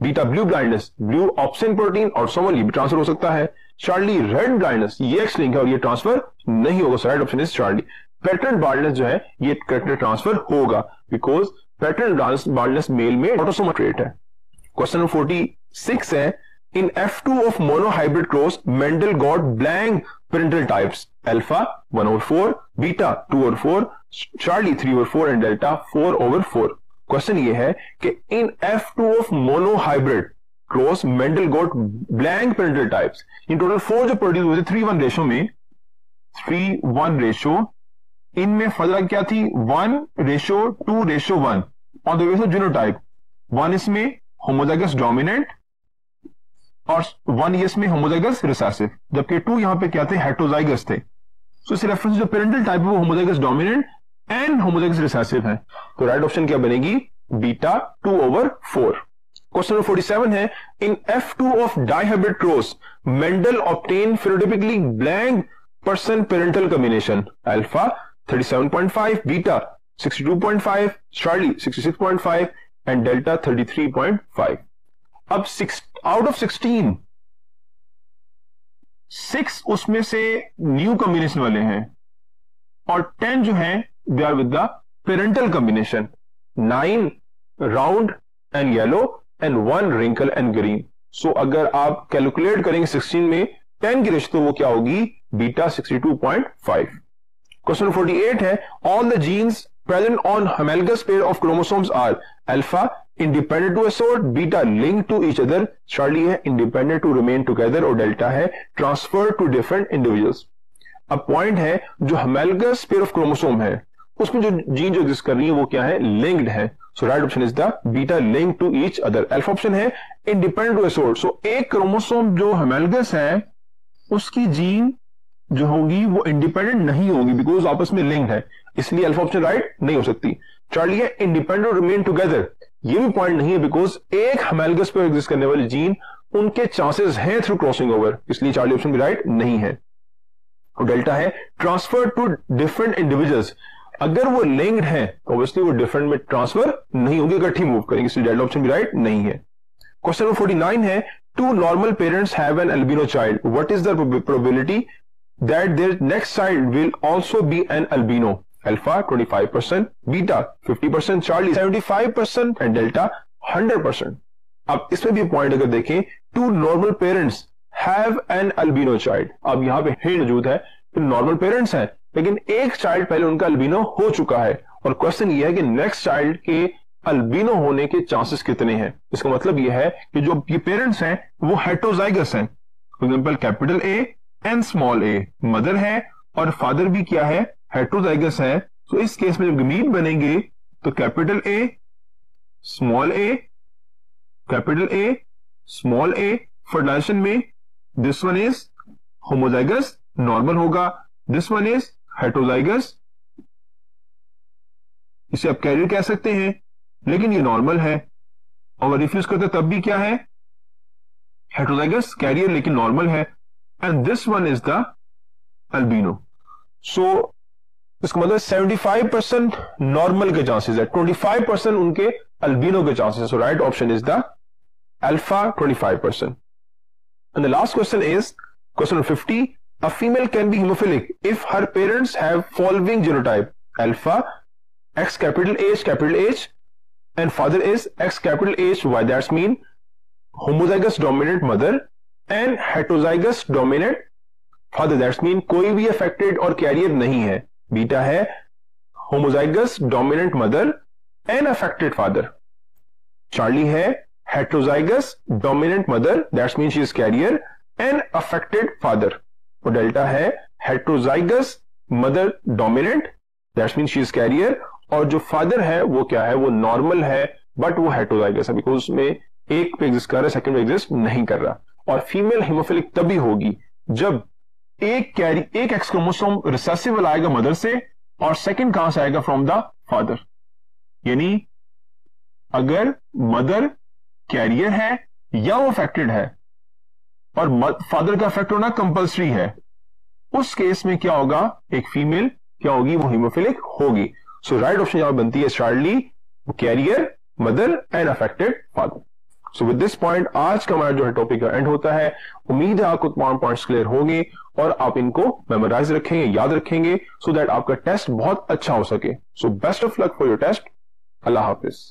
Beta blue blindness, blue opsin protein autosomal, ये भी ट्रांसफर हो सकता है। चार्ली रेड ब्लाइंडनेस, ये एक्स लिंक है और ये ट्रांसफर नहीं होगा। So right option is Charlie. Pattern baldness जो है ये करैक्टर ट्रांसफर होगा बिकॉज पैटर्न बाल्डनेस मेल में ऑटोसोमल ट्रेट है। क्वेश्चन नंबर 46 है in F2 of monohybrid cross Mendel got blank parental types. Alpha 1/4, beta 2/4, Charlie 3/4 and delta 4/4। Question ये है कि इन F2 of monohybrid cross Mendel got blank parental types. In total 4 जो प्रोड्यूस हुए थे 3:1 रेशो में, 3:1 रेशो, इनमें फर्क क्या थी, 1:2:1 on the basis of genotype. 1 इसमें होमोजाइगस डोमिनेंट और 1 इसमें होमोजाइगस रिसेसिव, जबकि 2 यहां पे क्या थे, हेटेरोजाइगस थे। सो इस रेफरेंस जो पेरेंटल टाइप है वो homozygous dominant and homozygous recessive है। तो राइट ऑप्शन क्या बनेगी, बीटा 2/4। क्वेश्चन नंबर 47 है in F2 of dihybrid cross Mendel obtain phenotypically blank percent parental combination. Alpha 37.5, beta 62.5, Charlie 66.5 and delta 33.5। अब 6 आउट ऑफ 16, 6 उसमें से न्यू कॉम्बिनेशन वाले हैं और 10 जो हैं they are with the parental combination. 9 round and yellow and 1 wrinkle and green. So अगर आप कैलकुलेट करेंगे 16 में 10 की रेशो तो वो क्या होगी, बीटा 62.5। क्वेश्चन 48 है all the genes present on homologous pair of chromosomes are alpha independent to assort, beta linked to each other, Charlie है independent to remain together और डेल्टा है transfer to different individuals। अब पॉइंट है जो homologous pair of chromosome है उसमें जो जीन जो एग्जिस्ट कर रही है वो क्या है, लिंक्ड है। So right option is the beta linked to each other. Alpha option है इंडिपेंडेंट टू असोर्ट। सो एक क्रोमोसोम जो homologous है उसकी जीन जो होगी वो इंडिपेंडेंट नहीं होगी बिकॉज आपस में लिंक्ड है, इसलिए अल्फा ऑप्शन राइट नहीं हो सकती। चार्ली है इंडिपेंडेंट रिमेन टुगेदर, ये भी पॉइंट नहीं है बिकॉज एक homologous पर एग्जिस्ट करने वाली जीन उनके चांसेस हैं थ्रू क्रॉसिंग ओवर, इसलिए चार्ली ऑप्शन भी राइट नहीं है। और डेल्टा है ट्रांसफर टू डिफरेंट इंडिविजुअल्स, अगर वो लिंक्ड है ऑब्वियसली वो डिफरेंट में ट्रांसफर नहीं होंगे, इकट्ठी मूव करेंगे, इसलिए डेल्टा ऑप्शन भी राइट नहीं है। क्वेश्चन नंबर 49 है two normal parents have an albino child, what is the probability that their next child will also be an albino? Alpha 25%, beta 50%, charlie 75% and delta 100%। अब इसमें भी पॉइंट अगर देखें, two normal parents have an albino child, अब यहां पे हिंट मौजूद है कि नॉर्मल पेरेंट्स हैं लेकिन एक चाइल्ड पहले उनका अल्बिनो हो चुका है और क्वेश्चन ये है कि नेक्स्ट चाइल्ड के अल्बिनो होने के चांसेस कितने हैं। इसका मतलब यह है कि जो ये पेरेंट्स हैं वो हेटेरोजाइगस हैं, for example capital A and small A, mother है और फादर भी क्या है, हेटेरोजाइगस है। तो इस केस में जब गमीट बनेंगे तो capital A small A, capital A small A, fertilization में this one is homozygous normal होगा, दिस वन इज हेटेरोजाइगस, इसे आप कैरियर कह सकते हैं लेकिन ये नॉर्मल है, और रिफ्यूज करते तब भी क्या है, हेटेरोजाइगस कैरियर लेकिन नॉर्मल है, and this one is the albino। so इसका मतलब 75% नॉर्मल के चांसेस है, 25% उनके अल्बिनो के चांसेस है। so right option is the alpha 25%। and the last question is question 50 a female can be hemophilic if her parents have following genotype: alpha X capital H and father is X capital H Y, that's mean homozygous dominant mother and heterozygous dominant father, that's mean कोई भी अफेक्टेड और कैरियर नहीं है। बीटा है homozygous dominant mother and affected father. Charlie है heterozygous dominant mother, that's mean she is carrier and affected father. और डेल्टा है heterozygous mother dominant, that's mean she is carrier, और जो फादर है वो क्या है, वो नॉर्मल है बट वो हेटरोजाइगस है, बिकॉज उसमें एक पे एग्जिस्ट कर रहा है, सेकंड पे एग्जिस्ट नहीं कर रहा। और फीमेल हीमोफिलिक तभी होगी जब एक एक्स क्रोमोसोम रिसेसिव वाला आएगा मदर से और सेकंड कहां से आएगा, फ्रॉम द फादर। यानी अगर मदर कैरियर है या वो अफेक्टेड है और फादर का अफेक्ट होना कंपल्सरी है, उस केस में क्या होगा, एक फीमेल क्या होगी, वो हीमोफिलिक होगी। सो राइट ऑप्शन यहां बनती है Charlie, carrier, mother and affected father. So with this point आज का हमारा जो है टॉपिक का एंड होता है। उम्मीद है आपको तमाम पॉइंट्स क्लियर होंगे और आप इनको मेमोराइज रखेंगे, याद रखेंगे, सो दैट आपका टेस्ट बहुत अच्छा हो सके। So best of luck for your test. अल्लाह हाफिज।